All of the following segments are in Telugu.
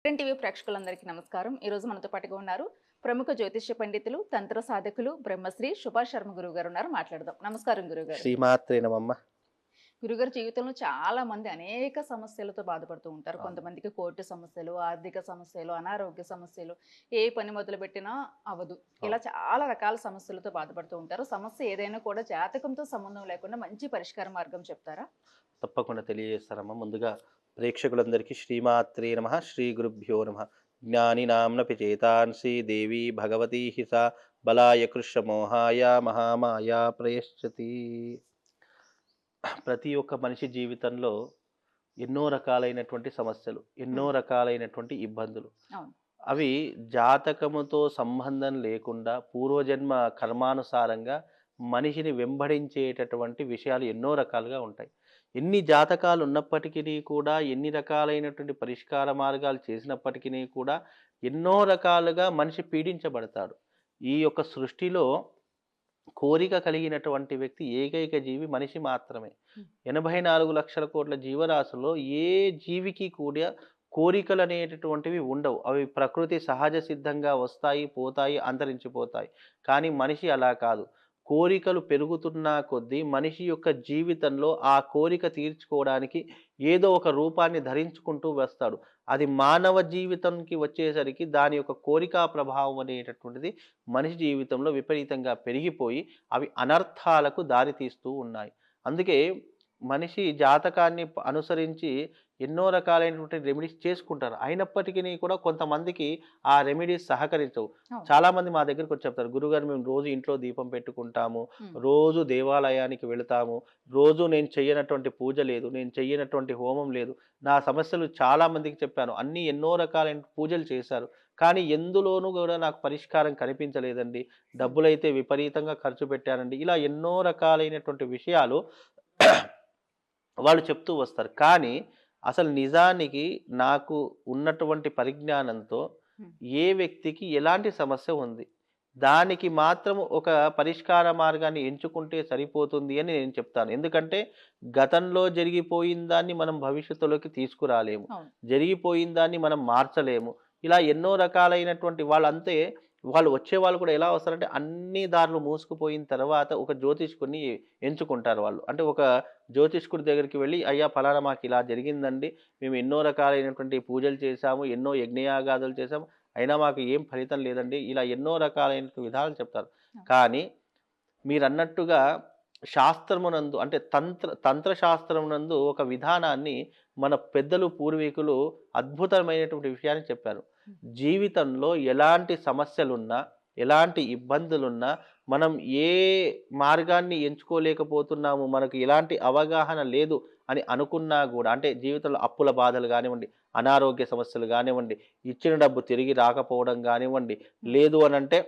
టీవీ ప్రేక్షకులందరికీ నమస్కారం. ఈ రోజు మనతో పాటుగా ఉన్నారు ప్రముఖ జ్యోతిష్య పండితులు, తంత్ర సాధకులు బ్రహ్మశ్రీ సుభాష్ శర్మ గురువు గారు ఉన్నారు. మాట్లాడదాం. నమస్కారం గురుగారు. శ్రీమాత్రే నమమ్మ. గురుగారు జీవితంలో చాలా మంది అనేక సమస్యలతో బాధపడుతూ ఉంటారు. అవును. కొంతమందికి కోర్టు సమస్యలు, ఆర్థిక సమస్యలు, అనారోగ్య సమస్యలు, ఏ పని మొదలుపెట్టినా అవ్వదు. ఇలా అవును. చాలా రకాల సమస్యలతో బాధపడుతూ ఉంటారు. సమస్య ఏదైనా కూడా జాతకంతో సంబంధం లేకుండా మంచి పరిష్కార మార్గం చెప్తారా? తప్పకుండా తెలియజేస్తానమ్మా. ముందుగా ప్రేక్షకులందరికీ శ్రీమాత్రే నమః, శ్రీ గురుభ్యో నమః. జ్ఞానినాంనపి చేతాంసి దేవీ భగవతీ హి సా బలాయ కృష్ణమోహాయ మహామాయా ప్రయశ్చతి. ప్రతి ఒక్క మనిషి జీవితంలో ఎన్నో రకాలైనటువంటి సమస్యలు, ఎన్నో హ్మ్. రకాలైనటువంటి ఇబ్బందులు. అవును. అవి జాతకముతో సంబంధం లేకుండా పూర్వజన్మ కర్మానుసారంగా మనిషిని వెంబడించేటటువంటి విషయాలు ఎన్నో రకాలుగా ఉంటాయి. ఎన్ని జాతకాలు ఉన్నప్పటికీ కూడా, ఎన్ని రకాలైనటువంటి పరిష్కార మార్గాలు చేసినప్పటికీ కూడా, ఎన్నో రకాలుగా మనిషి పీడించబడతాడు. ఈ యొక్క సృష్టిలో కోరిక కలిగినటువంటి వ్యక్తి ఏకైక జీవి మనిషి మాత్రమే. హ్మ్. 84,00,00,000 జీవరాశుల్లో ఏ జీవికి కూడా కోరికలనేటటువంటివి ఉండవు. అవి ప్రకృతి సహజ సిద్ధంగా వస్తాయి, పోతాయి, అంతరించిపోతాయి. కానీ మనిషి అలా కాదు. కోరికలు పెరుగుతున్న కొద్దీ మనిషి యొక్క జీవితంలో ఆ కోరిక తీర్చుకోవడానికి ఏదో ఒక రూపాన్ని ధరించుకుంటూ వస్తాడు. అది మానవ జీవితంకి వచ్చేసరికి దాని యొక్క కోరికా ప్రభావం అనేటటువంటిది మనిషి జీవితంలో విపరీతంగా పెరిగిపోయి అవి అనర్థాలకు దారితీస్తూ ఉన్నాయి. అందుకే మనిషి జాతకాన్ని అనుసరించి ఎన్నో రకాలైనటువంటి రెమెడీస్ చేసుకుంటారు. అయినప్పటికీ కూడా కొంతమందికి ఆ రెమెడీస్ సహకరించవు. అవును. చాలామంది మా దగ్గరకొచ్చి చెప్తారు, "గురుగారు మేము రోజు ఇంట్లో దీపం పెట్టుకుంటాము. హ్మ్. రోజు దేవాలయానికి వెళతాము. రోజు నేను చెయ్యనటువంటి పూజ లేదు. నేను చెయ్యనటువంటి హోమం లేదు. నా సమస్యలు చాలా మందికి చెప్పాను. అన్నీ ఎన్నో రకాలైన పూజలు చేశారు. కానీ ఎందులోనూ గూడా నాకు పరిష్కారం కనిపించలేదండి. హ్మ్. డబ్బులైతే విపరీతంగా ఖర్చు పెట్టానండి." ఇలా ఎన్నో రకాలైనటువంటి విషయాలు వాళ్ళు చెప్తూ వస్తారు. కానీ అసలు నిజానికి నాకు ఉన్నటువంటి పరిజ్ఞానంతో హ్మ్. ఏ వ్యక్తికి ఎలాంటి సమస్య ఉంది, దానికి మాత్రం ఒక పరిష్కార మార్గాన్ని ఎంచుకుంటే సరిపోతుంది అని నేను చెప్తాను. ఎందుకంటే గతంలో జరిగిపోయిన దాన్ని మనం భవిష్యత్తులోకి తీసుకురాలేము. అవును. జరిగిపోయిన దాన్ని మనం మార్చలేము. ఇలా ఎన్నో రకాలైనటువంటి వాళ్ళంతే వాళ్ళు వచ్చేవాళ్ళు కూడా ఎలా వస్తారంటే అన్ని దారులు మూసుకుపోయిన తర్వాత ఒక జ్యోతిష్కుడిని ఎంచుకుంటారు వాళ్ళు. అంటే ఒక జ్యోతిష్కుడి దగ్గరికి వెళ్ళి, "అయ్యా! పలానా మాకిలా జరిగిందండి. మేము ఎన్నో రకాలైనటువంటి పూజలు చేశాము. ఎన్నో యజ్ఞయాగాదులు చేశాము. అయినా మాకు ఏం ఫలితం లేదండి." ఇలా ఎన్నో రకాలైన విధాలు చెప్తారు. అవును. కానీ మీరన్నట్టుగా శాస్త్రమునందు అంటే తంత్రశాస్త్రమునందు ఒక విధానాన్ని మన పెద్దలు, పూర్వీకులు అద్భుతమైనటువంటి విషయాన్ని చెప్పారు. హ్మ్. జీవితంలో ఎలాంటి సమస్యలున్నా, ఎలాంటి ఇబ్బందులున్నా, మనం ఏ మార్గాన్ని ఎంచుకోలేకపోతున్నాము, మనకు ఎలాంటి అవగాహన లేదు అని అనుకున్నా గూడా, అంటే జీవితంలో అప్పుల బాధలు గానివ్వండి, అనారోగ్య సమస్యలు గానివ్వండి, ఇచ్చిన డబ్బు తిరిగి రాకపోవడం గానివ్వండి, హ్మ్. లేదు అనంటే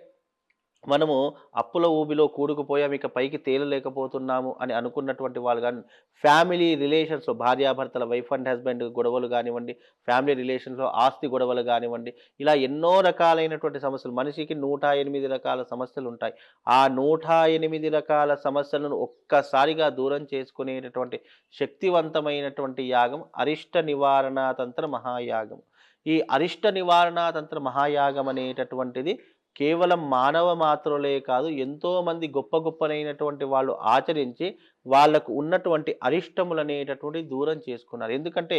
మనము అప్పుల ఊబిలో కూరుకుపోయాం, ఇక పైకి తేలలేకపోతున్నాము అని అనుకున్నటువంటి వాళ్ళు గాని, ఫ్యామిలీ రిలేషన్స్‌లో భార్యాభర్తల వైఫ్ అండ్ హస్బెండ్ గొడవలు గానివ్వండి, ఫ్యామిలీ రిలేషన్స్‌లో ఆస్తి గొడవలు గానివ్వండి, ఇలా ఎన్నో రకాలైనటువంటి సమస్యలు మనిషికి 108 రకాల సమస్యలుంటాయి. ఆ 108 రకాల సమస్యలను ఒక్కసారిగా దూరం చేసుకునేటటువంటి శక్తివంతమైనటువంటి యాగం అరిష్ట నివారణా తంత్ర మహాయాగం. ఈ అరిష్ట నివారణా తంత్ర మహాయాగం అనేటటువంటిది కేవలం మానవ మాత్రులే కాదు, ఎంతోమంది గొప్ప గొప్పనైనటువంటి వాళ్ళు ఆచరించి, వాళ్ళకు ఉన్నటువంటి అరిష్టములనేటటువంటివి దూరం చేసుకున్నారు. ఎందుకంటే,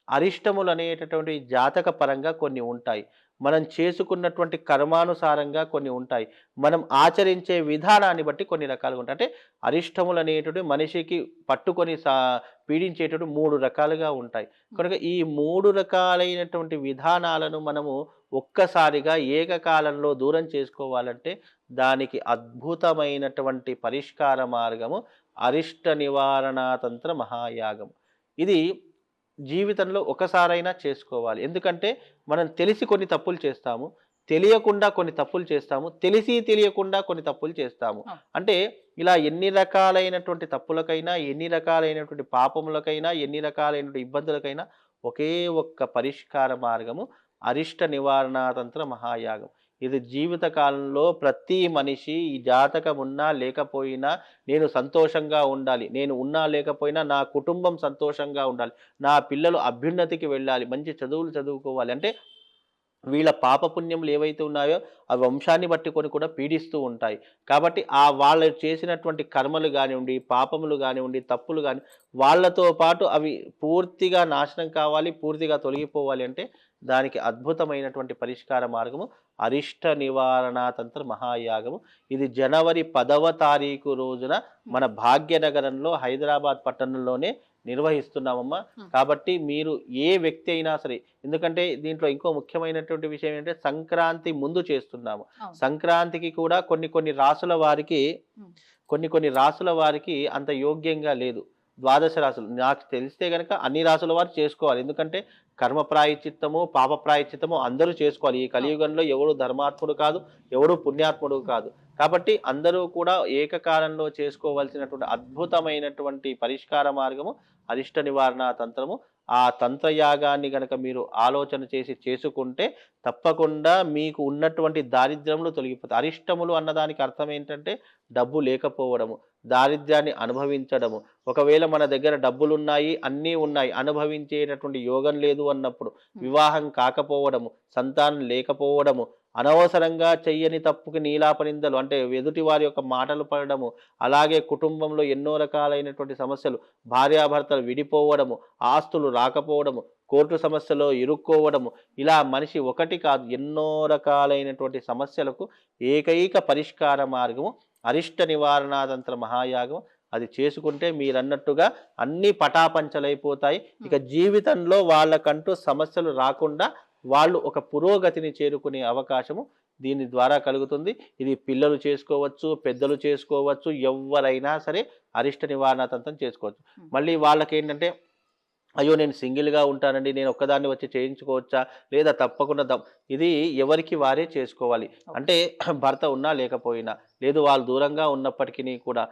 అరిష్టములనేటటువంటివి జాతక పరంగా కొన్ని ఉంటాయి. మనం చేసుకున్నటువంటి కర్మానుసారంగా కొన్ని ఉంటాయి. మనం ఆచరించే విధానాన్ని బట్టి కొన్ని రకాలుగా ఉంటాయి. అంటే అరిష్టములనేటివి మనిషికి పట్టుకొని పీడించేటటువంటి 3 రకాలుగా ఉంటాయి. హ్మ్. కనుక ఈ 3 రకాలైనటువంటి విధానాలను మనము ఒక్కసారిగా ఏకకాలంలో దూరం చేసుకోవాలంటే దానికి అద్భుతమైనటువంటి పరిష్కార మార్గము అరిష్ట నివారణా తంత్ర మహాయాగం. ఇది జీవితంలో ఒకసారైనా చేసుకోవాలి. ఎందుకంటే మనం తెలిసి కొన్ని తప్పులు చేస్తాము. తెలియకుండా కొన్ని తప్పులు చేస్తాము. తెలిసి తెలియకుండా కొన్ని తప్పులు చేస్తాము. అవును. అంటే ఇలా ఎన్ని రకాలైనటువంటి తప్పులకైనా, ఎన్ని రకాలైనటువంటి పాపములకైనా, ఎన్ని రకాలైనటువంటి ఇబ్బందులకైనా ఒకే ఒక్క పరిష్కార మార్గము అరిష్ట నివారణా తంత్ర మహాయాగం. ఇది జీవిత కాలంలో ప్రతి మనిషి ఈ జాతకం ఉన్నా లేకపోయినా నేను సంతోషంగా ఉండాలి, నేను ఉన్నా లేకపోయినా నా కుటుంబం సంతోషంగా ఉండాలి, నా పిల్లలు అభ్యున్నతికి వెళ్ళాలి, మంచి చదువులు చదువుకోవాలి అంటే వీళ్ళ పాపపుణ్యములు ఏవైతే ఉన్నాయో ఆ వంశాన్ని బట్టి కొన్ని కూడా పీడిస్తూ ఉంటాయి. కాబట్టి వాళ్ళు చేసినటువంటి కర్మలు గానివ్వండి, పాపములు గానివ్వండి, తప్పులు గాని వాళ్ళతో పాటు అవి పూర్తిగా నాశనం కావాలి, పూర్తిగా తొలగిపోవాలి అంటే దానికి అద్భుతమైనటువంటి పరిష్కార మార్గము అరిష్ట నివారణ తంత్ర మహాయాగము. ఇది జనవరి 10వ తారీఖు రోజున మన భాగ్యనగరంలో హైదరాబాద్ పట్టణంలోనే నిర్వహిస్తున్నామమ్మా. హ్మ్. కాబట్టి మీరు ఏ వ్యక్తి అయినా సరే, ఎందుకంటే దీంట్లో ఇంకో ముఖ్యమైనటువంటి విషయం ఏంటంటే సంక్రాంతి ముందు చేస్తున్నాము. అవును. సంక్రాంతికి కూడా కొన్ని రాసుల వారికి హ్మ్. కొన్ని రాసుల వారికి అంత యోగ్యంగా లేదు. ద్వాదశ రాసులు నాకు తెలిస్తే గనక అన్ని రాసుల వారు చేసుకోవాలి. ఎందుకంటే కర్మ ప్రాయశ్చిత్తము, పాప ప్రాయశ్చిత్తము అందరూ చేసుకోవాలి. ఈ అవును. కలియుగంలో ఎవడు ధర్మాత్ముడు కాదు, ఎవడు పుణ్యాత్ముడు కాదు. కాబట్టి అందరూ కూడా ఏకకాలంలో చేసుకోవాల్సినటువంటి అద్భుతమైనటువంటి పరిష్కార మార్గము అరిష్ట నివారణ తంత్రము. ఆ తంత్రయాగాన్ని గనక మీరు ఆలోచన చేసి చేసుకుంటే తప్పకుండా మీకు ఉన్నటువంటి దారిద్ర్యములు తొలగిపోతాయి. అరిష్టములు అన్నదానికి అర్థం ఏంటంటే డబ్బు లేకపోవడము, దారిద్ర్యాన్ని అనుభవించడము. ఒకవేళ మన దగ్గర డబ్బులున్నాయి, అన్నీ ఉన్నాయి, అనుభవించేటటువంటి యోగం లేదు అన్నప్పుడు వివాహం కాకపోవడము, సంతానం లేకపోవడము, అనవసరంగా చెయ్యని తప్పుకి నీలాపనిందలు అంటే ఎదుటి వారి యొక్క మాటలు పడడము, అలాగే కుటుంబంలో ఎన్నో రకాలైనటువంటి సమస్యలు, భార్యాభర్తలు విడిపోవడము, ఆస్తులు రాకపోవడము, కోర్టు సమస్యలో ఇరుక్కోవడము, ఇలా మనిషి ఒకటి కాదు ఎన్నో రకాలైనటువంటి సమస్యలకు ఏకైక పరిష్కార మార్గము అరిష్ట నివారణాతంత్ర మహాయాగం. అది చేసుకుంటే మీరన్నట్టుగా అన్నీ పటాపంచలైపోతాయి. ఇక జీవితంలో వాళ్ళకంటూ సమస్యలు రాకుండా వాళ్ళు ఒక పురోగతిని చేరుకునే అవకాశము దీని ద్వారా కలుగుతుంది. ఇది పిల్లలు చేసుకోవచ్చు, పెద్దలు చేసుకోవచ్చు, ఎవ్వరైనా సరే అరిష్ట నివారణ తంత్రం చేసుకోవచ్చు. మళ్ళీ వాళ్ళకేంటంటే అయ్యో నేను సింగిల్‌గా ఉంటానండి, నేను ఒక్కదాన్ని వచ్చి చేయించుకోవచ్చా? లేదా తప్పకుండా ఇది ఎవరికి వారే చేసుకోవాలి. ఓకే. అంటే భర్త ఉన్నా లేకపోయినా, లేదు వాళ్ళు దూరంగా ఉన్నప్పటికిని కూడా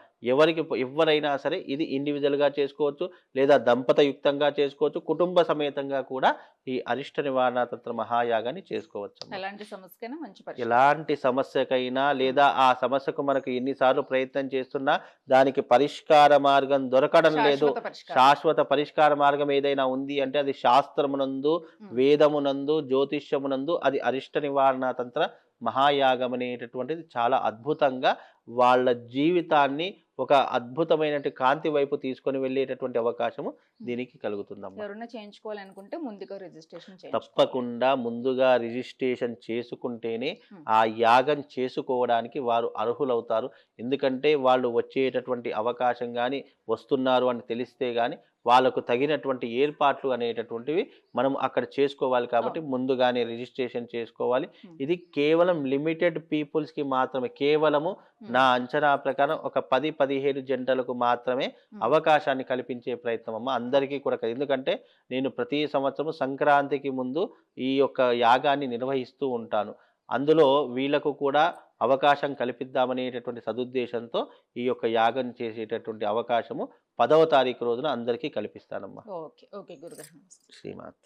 ఎవ్వరైనా సరే ఇది ఇండివిడ్యువల్‌గా చేసుకోవచ్చు, లేదా దంపతయుక్తంగా చేసుకోవచ్చు, కుటుంబ సమేతంగా కూడా ఈ అరిష్ట నివారణ తంత్ర మహాయాగాన్ని చేసుకోవచ్చమ్మా. ఎలాంటి సమస్యకైనా మంచి పరిష్కారం. ఎలాంటి సమస్యకైనా లేదా ఆ సమస్యకు మనకు ఎన్నిసార్లు ప్రయత్నం చేస్తున్నా దానికి పరిష్కార మార్గం దొరకడం లేదు. శాశ్వత పరిష్కారం. శాశ్వత పరిష్కార మార్గం ఏదైనా ఉంది అంటే అది శాస్త్రమునందు, వేదమునందు, జ్యోతిష్యమునందు అది అరిష్ట నివారణ తంత్ర మహాయాగం అనేటటువంటిది చాలా అద్భుతంగా వాళ్ళ జీవితాన్ని ఒక అద్భుతమైనటువంటి కాంతి వైపు తీసుకొని వెళ్ళేటటువంటి అవకాశము దీనికి కలుగుతుందమ్మా. ఎవరైనా చేయించుకోవాలనుకుంటే ముందుగా రిజిస్ట్రేషన్ చేయించుకోవాలి. తప్పకుండా ముందుగా రిజిస్ట్రేషన్ చేసుకుంటేనే హ్మ్. ఆ యాగం చేసుకోవడానికి వారు అర్హులవుతారు. ఎందుకంటే వాళ్ళు వచ్చేటటువంటి అవకాశం గాని, వస్తున్నారు అని తెలిస్తే గాని వాళ్ళకు తగినటువంటి ఏర్పాట్లు అనేటటువంటివి మనం అక్కడ చేసుకోవాలి. కాబట్టి అవును. ముందుగానే రిజిస్ట్రేషన్ చేసుకోవాలి. హ్మ్. ఇది కేవలం లిమిటెడ్ పీపుల్స్‌కి మాత్రమే. కేవలము నా అంచనా ప్రకారం ఒక 10, 15 జంటలకు మాత్రమే అవకాశాన్ని కల్పించే ప్రయత్నం అమ్మ. అందరికీ కూడా కాదు. ఎందుకంటే నేను ప్రతి సంవత్సరం సంక్రాంతికి ముందు ఈ యొక్క యాగాన్ని నిర్వహిస్తూ ఉంటాను. అందులో వీళ్ళకు కూడా అవకాశం కల్పిద్దామనేటటువంటి సదుద్దేశంతో ఈ యొక్క యాగం చేసేటటువంటి అవకాశము 10వ తారీఖు రోజున అందరికీ కల్పిస్తానమ్మా. ఓకే. ఓకే గురుగారు. నమస్తే. శ్రీమాత్.